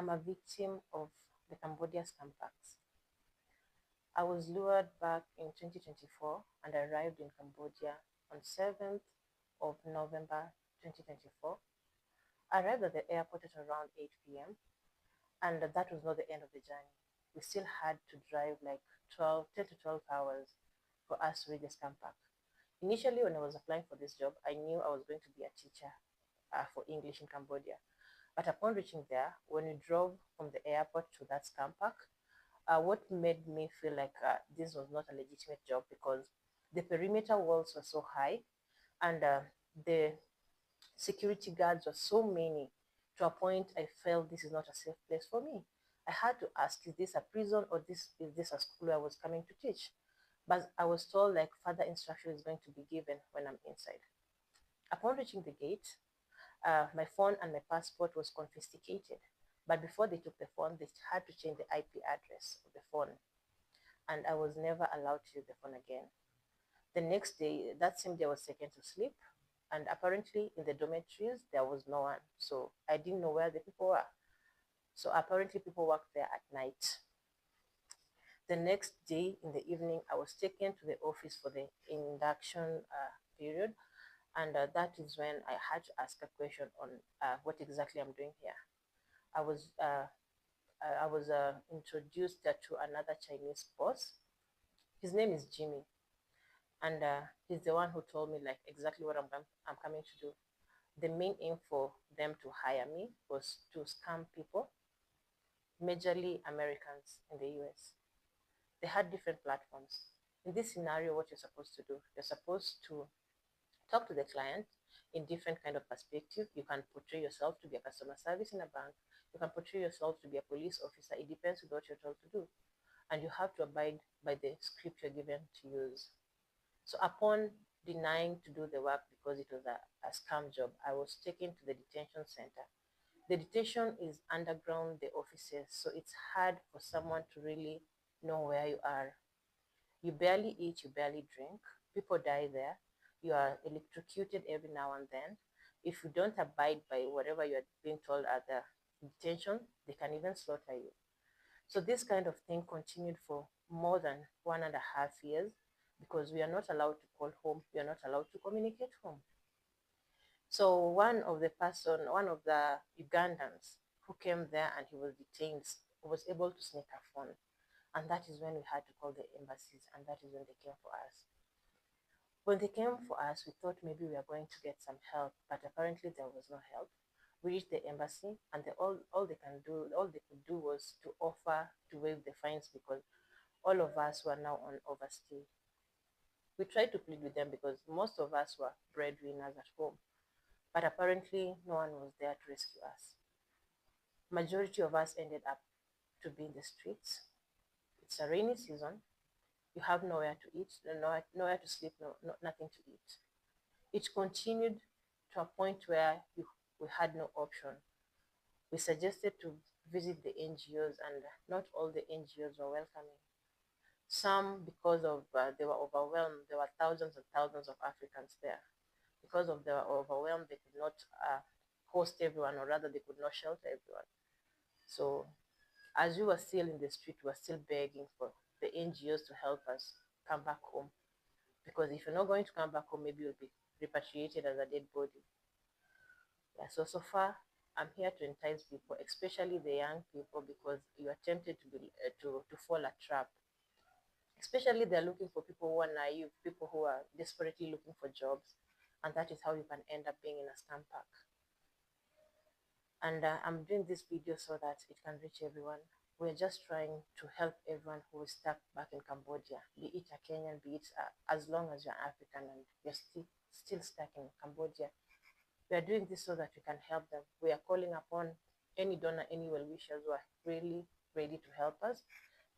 I'm a victim of the Cambodia scam pacts. I was lured back in 2024 and arrived in Cambodia on 7th of November 2024. I arrived at the airport at around 8 p.m. and that was not the end of the journey. We still had to drive like 10 to 12 hours for us to reach the scam park. Initially, when I was applying for this job, I knew I was going to be a teacher for English in Cambodia. But upon reaching there, when we drove from the airport to that scam park, what made me feel like this was not a legitimate job because the perimeter walls were so high and the security guards were so many to a point I felt this is not a safe place for me. I had to ask, is this a prison or is this a school I was coming to teach? But I was told like further instruction is going to be given when I'm inside. Upon reaching the gate, my phone and my passport was confiscated. But before they took the phone, they had to change the IP address of the phone. And I was never allowed to use the phone again. The next day, that same day, I was taken to sleep. And apparently, in the dormitories, there was no one. So I didn't know where the people were. So apparently, people worked there at night. The next day, in the evening, I was taken to the office for the induction period. And that is when I had to ask a question on what exactly I'm doing here. I was introduced to another Chinese boss. His name is Jimmy, and he's the one who told me like exactly what I'm coming to do. The main aim for them to hire me was to scam people, majorly Americans in the US. They had different platforms. In this scenario, what you're supposed to do, you're supposed to talk to the client in different kind of perspective. You can portray yourself to be a customer service in a bank. You can portray yourself to be a police officer. It depends on what you're told to do. And you have to abide by the script you're given to use. So upon denying to do the work because it was a scam job, I was taken to the detention center. The detention is underground, the offices, so it's hard for someone to really know where you are. You barely eat, you barely drink. People die there. You are electrocuted every now and then. If you don't abide by whatever you are being told at the detention, they can even slaughter you. So this kind of thing continued for more than 1.5 years because we are not allowed to call home. We are not allowed to communicate home. So one of the Ugandans who came there and he was detained, was able to sneak a phone. And that is when we had to call the embassies, and that is when they came for us. When they came for us, we thought maybe we are going to get some help, but apparently there was no help. We reached the embassy, and all they could do was to offer to waive the fines because all of us were now on overstay. We tried to plead with them because most of us were breadwinners at home, but apparently no one was there to rescue us. Majority of us ended up to be in the streets. It's a rainy season. You have nowhere to eat, nowhere to sleep, nothing to eat. It continued to a point where we had no option. We suggested to visit the NGOs, and not all the NGOs were welcoming. Some, because of they were overwhelmed, there were thousands and thousands of Africans there. Because of they were overwhelmed, they could not host everyone, or rather, they could not shelter everyone. So as we were still in the street, we were still begging for the NGOs to help us come back home. Because if you're not going to come back home, maybe you'll be repatriated as a dead body. Yeah, so far, I'm here to entice people, especially the young people, because you are tempted to fall a trap. Especially they're looking for people who are naive, people who are desperately looking for jobs, and that is how you can end up being in a scam pack. And I'm doing this video so that it can reach everyone. We're just trying to help everyone who is stuck back in Cambodia, be it a Kenyan, be it as long as you're African and you're still stuck in Cambodia. We are doing this so that we can help them. We are calling upon any donor, any well-wishers who are really ready to help us.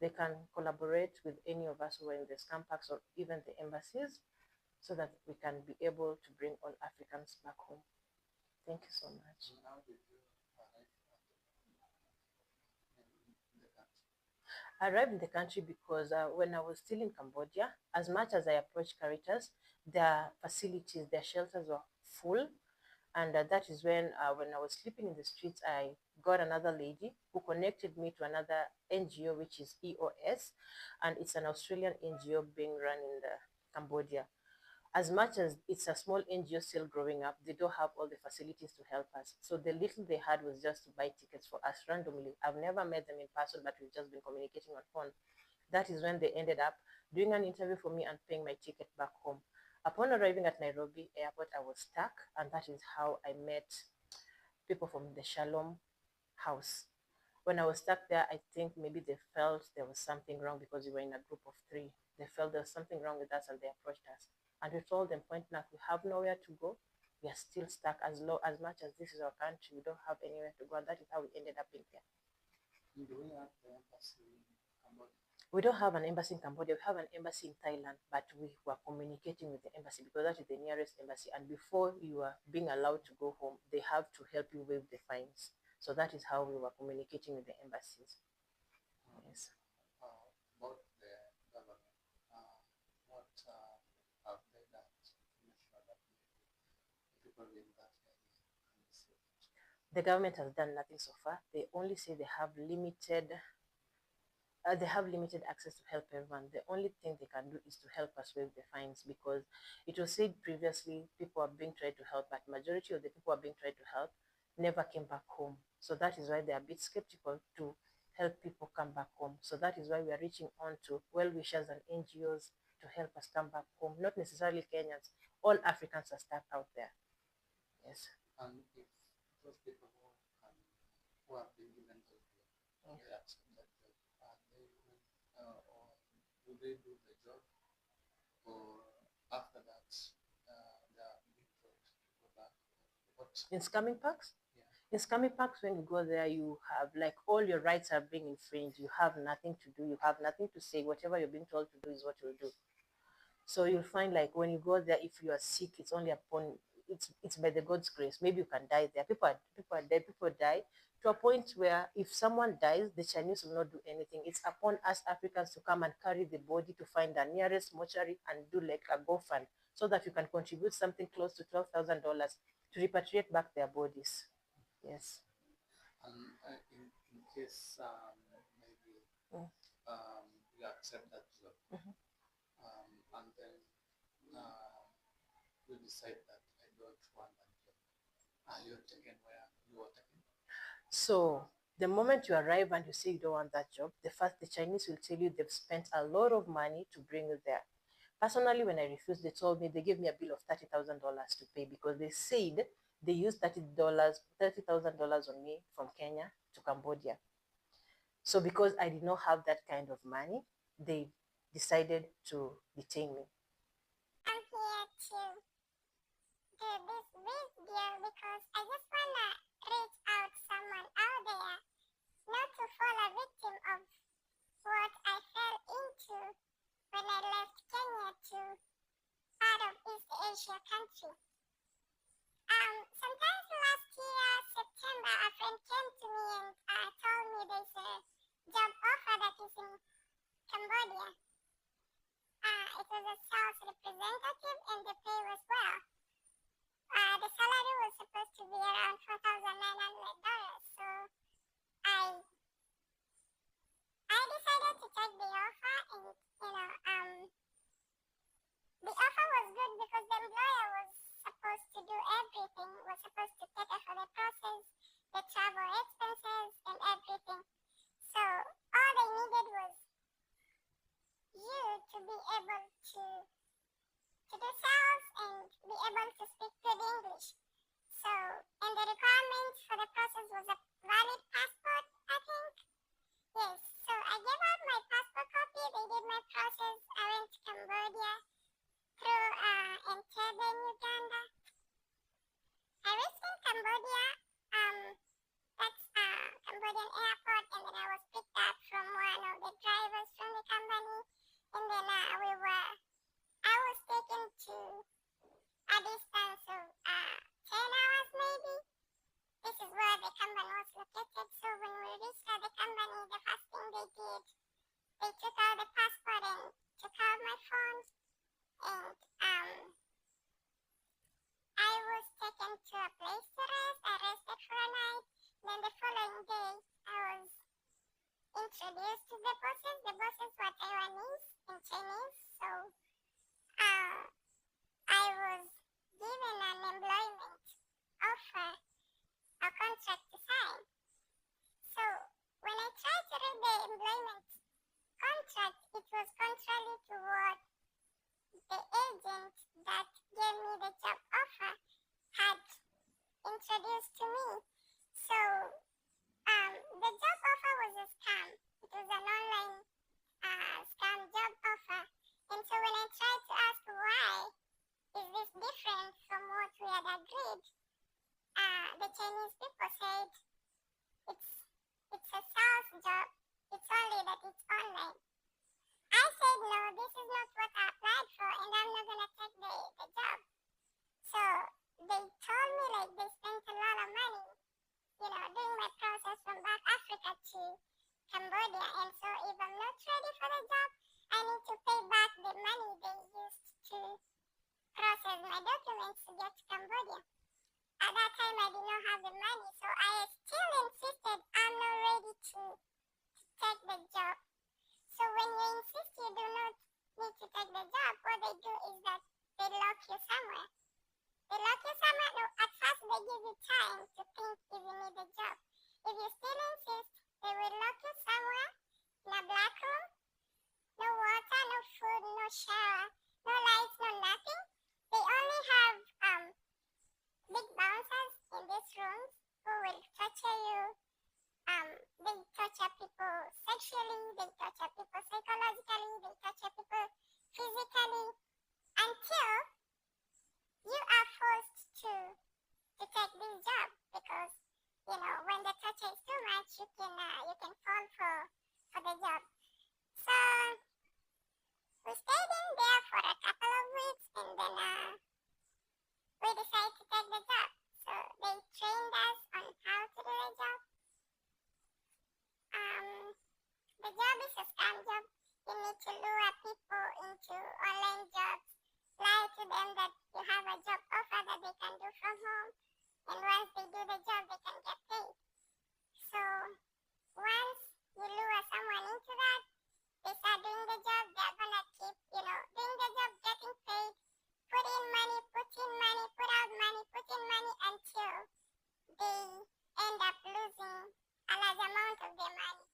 They can collaborate with any of us who are in the scam packs or even the embassies so that we can be able to bring all Africans back home. Thank you so much. I arrived in the country because when I was still in Cambodia, as much as I approached Caritas, their facilities, their shelters were full. And that is when I was sleeping in the streets, I got another lady who connected me to another NGO, which is EOS, and it's an Australian NGO being run in Cambodia. As much as it's a small NGO still growing up, they don't have all the facilities to help us. So the little they had was just to buy tickets for us randomly. I've never met them in person, but we've just been communicating on phone. That is when they ended up doing an interview for me and paying my ticket back home. Upon arriving at Nairobi airport, I was stuck, and that is how I met people from the Shalom house. When I was stuck there, I think maybe they felt there was something wrong because we were in a group of three. They felt there was something wrong with us and they approached us. And we told them point blank, we have nowhere to go. We are still stuck as low as much as this is our country. We don't have anywhere to go. And that is how we ended up being there. Do we have the embassy in Cambodia? We don't have an embassy in Cambodia. We have an embassy in Thailand, but we were communicating with the embassy because that is the nearest embassy. And before you are being allowed to go home, they have to help you waive the fines. So that is how we were communicating with the embassies. Yes. About the government, what have they done to make sure that people in that area can be safe? The government has done nothing so far. They only say they have limited access to help everyone. The only thing they can do is to help us waive the fines, because it was said previously people are being tried to help, but majority of the people are being tried to help never came back home. So that is why they are a bit skeptical to help people come back home. So that is why we are reaching on to well-wishers and NGOs to help us come back home. Not necessarily Kenyans. All Africans are stuck out there. Yes. And if those people who have been given those jobs, they accept that job, or do they do the job, or after that they are being told to go back? What? In scamming parks? Yeah. In scamming parks, when you go there, you have like all your rights are being infringed. You have nothing to do. You have nothing to say. Whatever you're being told to do is what you'll do. So you'll find like when you go there, if you are sick, it's only upon it's by the God's grace. Maybe you can die there. People are dead. People die to a point where if someone dies, the Chinese will not do anything. It's upon us Africans to come and carry the body to find the nearest mortuary and do like a GoFund so that you can contribute something close to $12,000 to repatriate back their bodies. Yes. And in case maybe you accept that job, and then you decide that I don't want that job, are you taken where you are taken? So the moment you arrive and you say you don't want that job, the Chinese will tell you they've spent a lot of money to bring you there. Personally, when I refused, they told me they gave me a bill of $30,000 to pay because they said they used $30,000 on me from Kenya to Cambodia. So because I did not have that kind of money, they decided to detain me. I'm here to do this video because I just wanna reach out someone out there not to fall a victim of what I fell into when I left Kenya to part of East Asia country. Sometimes last year, September, a friend came to me and told me there's a job offer that is in Cambodia. It was a sales representative and the pay was well. The salary was supposed to be around $4,900. So I decided to take the offer, and the offer was good because the employer was supposed to do everything, was supposed to cater for the process, the travel expenses and everything. So all they needed was you to be able to do sales and be able to speak good English. So, and the requirements for the process was a valid passport, I think. Yes, so I gave out my passport copy, they did my process, I went to Cambodia through Entebbe in Uganda. I reached in Cambodia, that's Cambodian airport, and then I was picked up from one of the drivers from the company, and then I was taken to a distance of 10 hours maybe. This is where the company was located. So when we reached the company, the first thing they did, they took out the passport and took out my phone, and I was taken to a place introduced to the bosses. The bosses were Taiwanese and Chinese, so I was given an employment offer, a contract to sign. So when I tried to read the employment contract, it was contrary to what the agent that gave me the job offer had introduced to me. So the job offer was a scam. It was an online scam job offer. And so when I tried to ask why is this different from what we had agreed, the Chinese people said it's a sales job. It's only that it's online. I said no, this is not what I applied for, and I'm not gonna take the job. So they told me like they spent a lot of money, doing my process from South Africa to Cambodia, and so if I'm not ready for the job, I need to pay back the money they used to process my documents to get to Cambodia. At that time, I did not have the money, so I still insisted I'm not ready to take the job. So when you insist you do not need to take the job, what they do is that they lock you somewhere. They lock you somewhere. No, at first they give you time to think if you need the job. If you still insist, they will lock you somewhere in a black room. No water, no food, no shower, no lights, no nothing. They only have big bouncers in these rooms who will torture you. They torture people sexually, they torture people psychologically, they torture people physically until you are forced to take this job because when the torture is too much, you can fall for the job. So we stayed in there for a couple of weeks, and then we decided to take the job. So they trained us on how to do the job. The job is a scam job. You need to lure people into online jobs, lie to them that you have a job offer that they can do from home, and once they do the job, they can get paid. So once you lure someone into that, they start doing the job, they're gonna keep, doing the job, getting paid, put in money, put out money, put in money until they end up losing a large amount of their money.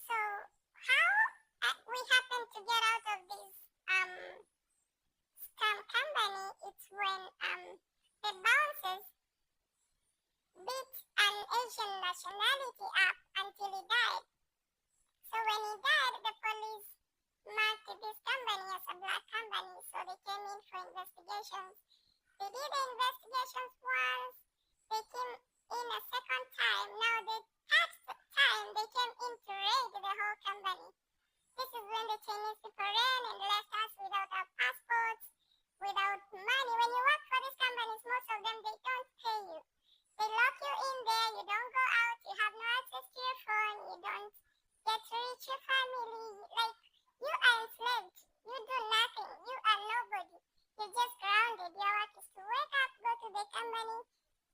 So how we happen to get out of this scam company, it's when the bouncers beat an Asian nationality up until he died. So when he died, the police marked this company as a black company, so they came in for investigations. They did the investigations once, they came in a second time. Now the third time they came in to raid the whole company. This is when the Chinese people ran and left us without our passports, without money. When you work for these companies, most of them, they don't pay you. They lock you in there, you don't go out, you have no access to your phone, you don't get to reach your family. Like, you are enslaved. You do nothing. You are nobody. You're just grounded. Your work is to wake up, go to the company,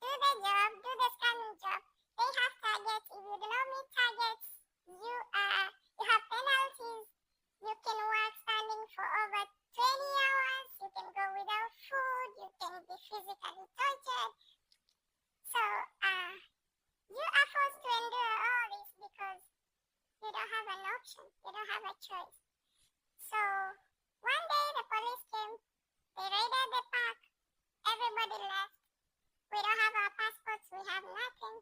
do the job, do the scamming job. They have targets. If you do not meet targets, you have penalties. You can work standing for over 20 hours. You can go without food. You can be physically tortured. So you are forced to endure all this because you don't have an option. You don't have a choice. So one day the police came. They raided the park. Everybody left. We don't have our passports. We have nothing.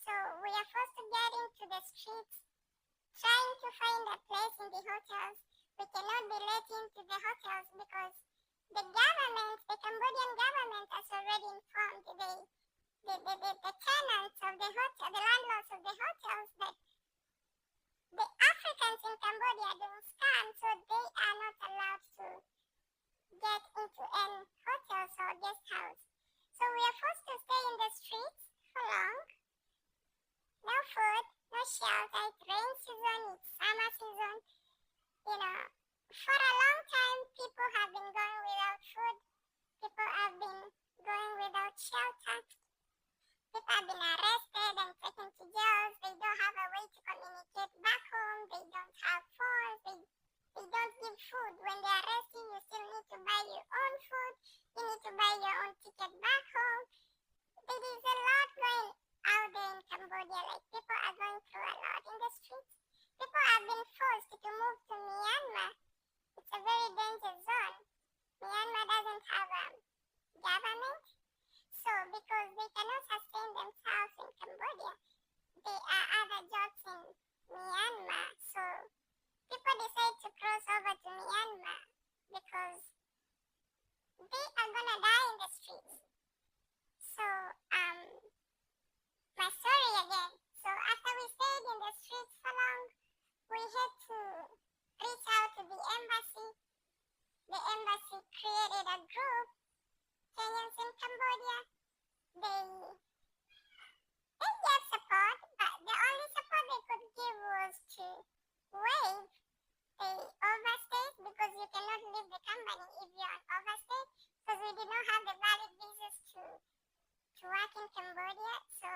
So we are forced to get into the streets, trying to find a place in the hotels. We cannot be let into the hotels because the government, the Cambodian government, has already informed the tenants of the hotel, the landlords of the hotels, that the Africans in Cambodia are doing scams, so they are not allowed to get into any hotels or guest house. So we are forced to stay in the streets for long. No food, no shelter. It's rain season, it's summer season. For a long time, people have been going without food. People have been going without shelter. People have been arrested and taken to jails. They don't have a way to communicate back home. in the streets for long, we had to reach out to the embassy. The embassy created a group, Kenyans in Cambodia. They gave support, but the only support they could give was to waive the overstays, because you cannot leave the company if you're on overstay, because we did not have the valid visas to work in Cambodia. So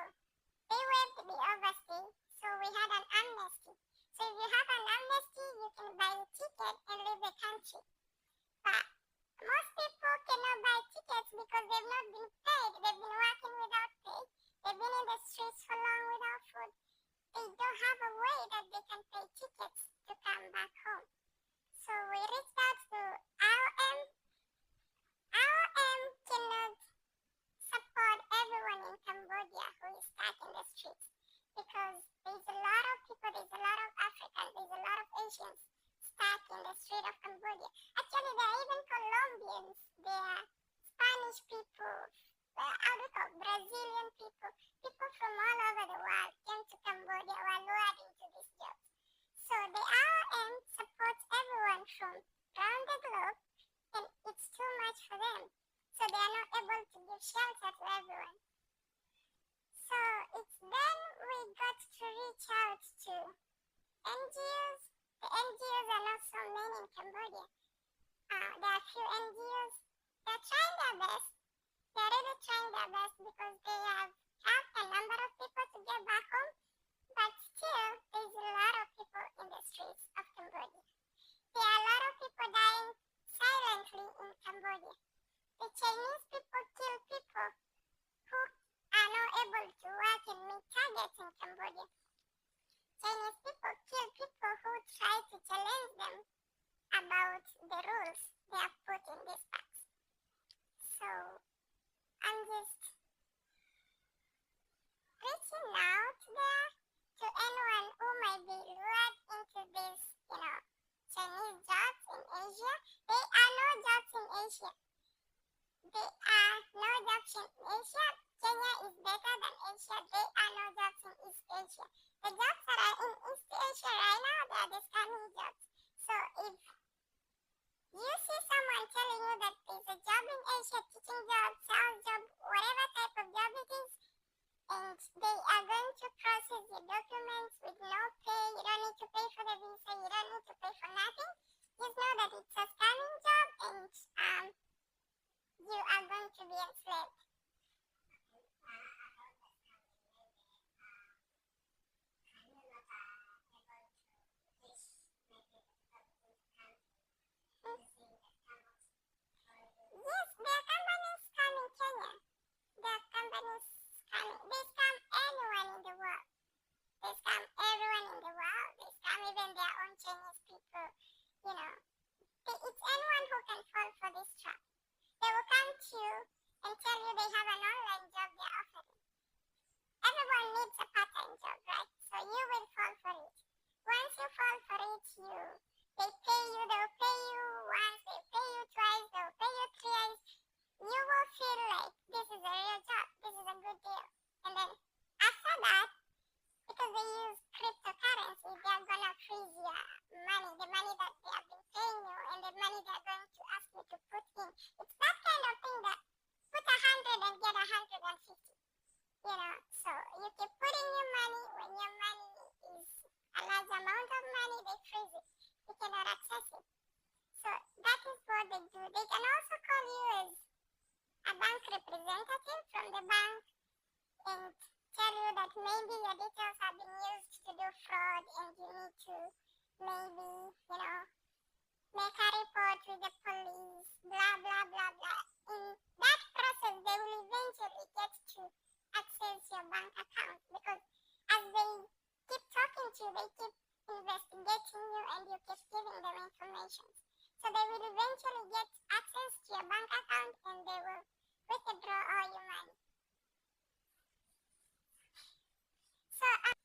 they waived the overstay, so we had an amnesty. So if you have an amnesty, you can buy a ticket and leave the country. But most people cannot buy tickets because they've not been paid. They've been working without pay. They've been in the streets for long without food. They don't have a way that they can pay tickets to come back home. So we reached out to RM. RM cannot support everyone in Cambodia who is stuck in the streets, because there's a lot of people, there's a lot of Africans, there's a lot of Asians stuck in the street of Cambodia. Actually, there are even Colombians, there are Spanish people, Brazilian people, people from all over the world came to Cambodia, were lured into these jobs. So the RM supports everyone from around the globe, and it's too much for them. So they are not able to give shelter to everyone. So it's then we got to reach out to NGOs. The NGOs are not so many in Cambodia. There are few NGOs. They're trying their best. They're really trying their best because they have helped a number of people to get back home. But still, there's a lot of people in the streets of Cambodia. There are a lot of people dying silently in Cambodia. The Chinese people kill people who are not able to work and meet targets in Cambodia. Chinese people kill people who try to challenge them about the rules they have put in these parks. So I'm just reaching out there to anyone who might be lured into these, Chinese jobs in Asia. There are no jobs in Asia. There are no jobs in Asia. Kenya is better than Asia. There are no jobs in East Asia. The jobs that are in East Asia right now, they are the scamming jobs. So if you see someone telling you that there's a job in Asia, teaching job, sales job, whatever type of job it is, and they are going to process your documents with no pay, you don't need to pay for the visa, you don't need to pay for nothing, just know that it's a scamming job, and you are going to be enslaved. Yes, there are companies scamming Kenya. There are companies scamming. They scam anyone in the world. They scam everyone in the world. They scam even their own Chinese people. It's anyone who can fall for this trap. They will come to you and tell you they have an online job they're offering. Everyone needs a part-time job, right? So you will fall for it. Once you fall for it, they pay you, they'll pay you once, they'll pay you twice, they'll pay you thrice. You will feel like this is a real job, this is a good deal. And then after that, because they use cryptocurrency, they're gonna freeze your money, the money that they have been paying you, and the money they're going to ask you to put in. It's that kind of thing that put 100 and get 150. So you keep putting your money. When your money is a large amount of money, they freeze it. You cannot access it. So that is what they do. They can also call you as a bank representative from the bank and tell you that maybe your details have been used to do fraud and you need to maybe, make a report with the police, blah, blah, blah, blah. In that process, they will eventually get to access your bank account, because as they keep talking to you, they keep investigating you, and you keep giving them information. So they will eventually get access to your bank account, and they will withdraw all your money. So I'm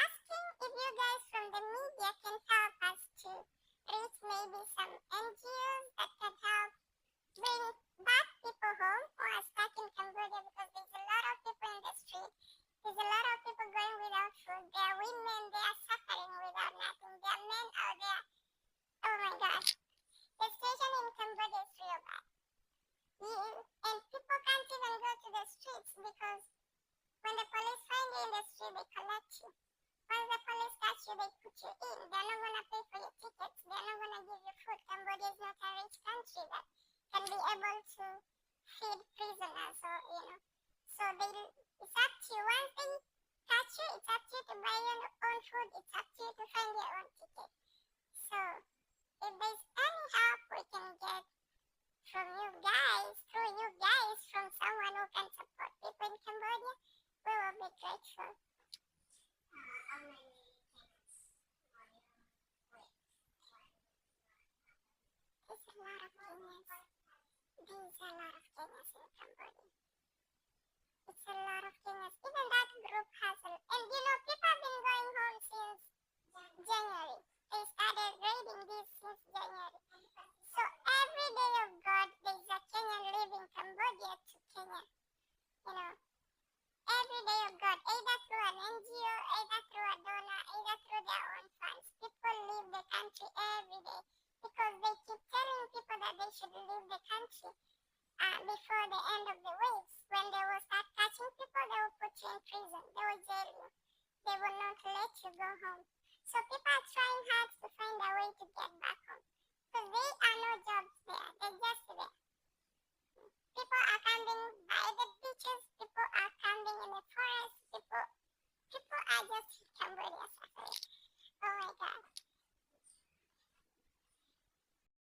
asking if you guys from the media can help us to reach maybe some NGOs that can help bring back people home who are stuck in Cambodia, because there's a lot of people in the street. There's a lot of people going without food. There are women they put you in. They're not gonna pay for your tickets. They're not gonna give you food. Cambodia is not a rich country that can be able to feed prisoners or So it's up to you. Once they catch you, it's up to you to buy your own food. It's up to you to find your own ticket. So if there's any help we can get from you guys, through you guys, from someone who can support people in Cambodia, we will be grateful. There's a lot of Kenyans. There's a lot of Kenyans in Cambodia. It's a lot of Kenyans. Even that group has and people have been going home since January. They started raiding this since January. So every day of God, there's a Kenyan leaving Cambodia to Kenya. Every day of God, either through an NGO, either through a donor, either through their own funds. People leave the country every day because they keep telling people that they should leave the country before the end of the waves. When they will start catching people, they will put you in prison. They will jail you. They will not let you go home. So people are trying hard to find a way to get back home. Because there are no jobs there. They're just there. People are camping by the beaches. People are camping in the forest. People are just Cambodia suffering.